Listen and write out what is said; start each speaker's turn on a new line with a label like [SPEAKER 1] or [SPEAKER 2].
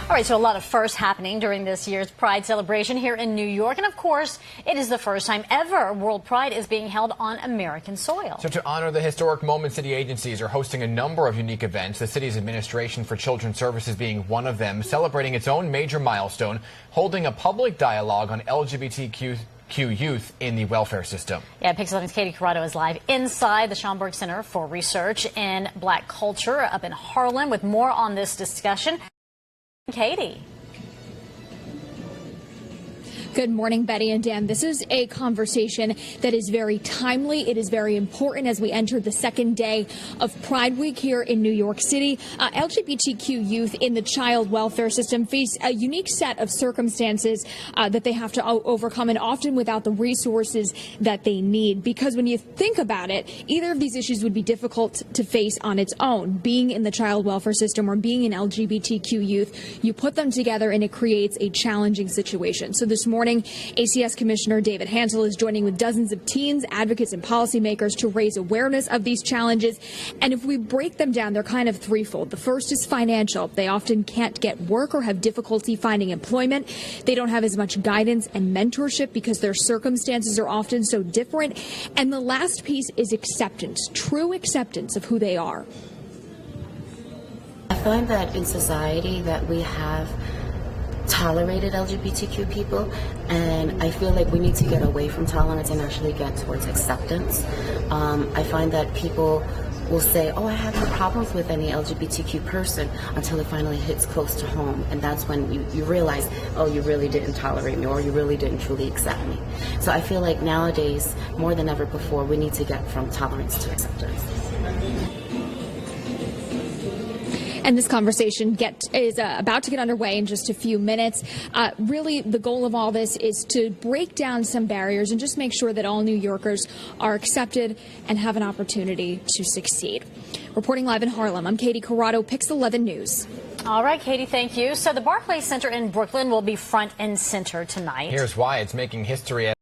[SPEAKER 1] All right, so a lot of firsts happening during this year's Pride celebration here in New York. And of course, it is the first time ever World Pride is being held on American soil.
[SPEAKER 2] So to honor the historic moment, city agencies are hosting a number of unique events. The city's Administration for Children's Services being one of them, celebrating its own major milestone, holding a public dialogue on LGBTQ youth in the welfare system.
[SPEAKER 1] Yeah, PIX 11's Katie Corrado is live inside the Schomburg Center for Research in Black Culture up in Harlem with more on this discussion. Katie.
[SPEAKER 3] Good morning, Betty and Dan. This is a conversation that is very timely. It is very important as we enter the second day of Pride Week here in New York City. LGBTQ youth in the child welfare system face a unique set of circumstances that they have to overcome, and often without the resources that they need. Because when you think about it, either of these issues would be difficult to face on its own. Being in the child welfare system or being an LGBTQ youth, you put them together and it creates a challenging situation. So this morning, ACS Commissioner David Hansel is joining with dozens of teens, advocates, and policymakers to raise awareness of these challenges. And if we break them down, they're kind of threefold. The first is financial. They often can't get work or have difficulty finding employment. They don't have as much guidance and mentorship because their circumstances are often so different. And the last piece is acceptance, true acceptance of who they are.
[SPEAKER 4] I find that in society that we have tolerated LGBTQ people, and I feel like we need to get away from tolerance and actually get towards acceptance. I find that people will say, oh, I have no problems with any LGBTQ person, until it finally hits close to home, and that's when you realize, oh, you really didn't tolerate me, or you really didn't truly accept me. So I feel like nowadays, more than ever before, we need to get from tolerance to acceptance.
[SPEAKER 3] And this conversation is about to get underway in just a few minutes. Really, the goal of all this is to break down some barriers and just make sure that all New Yorkers are accepted and have an opportunity to succeed. Reporting live in Harlem, I'm Katie Corrado, PIX 11 News.
[SPEAKER 1] All right, Katie, thank you. So the Barclays Center in Brooklyn will be front and center tonight.
[SPEAKER 2] Here's why it's making history.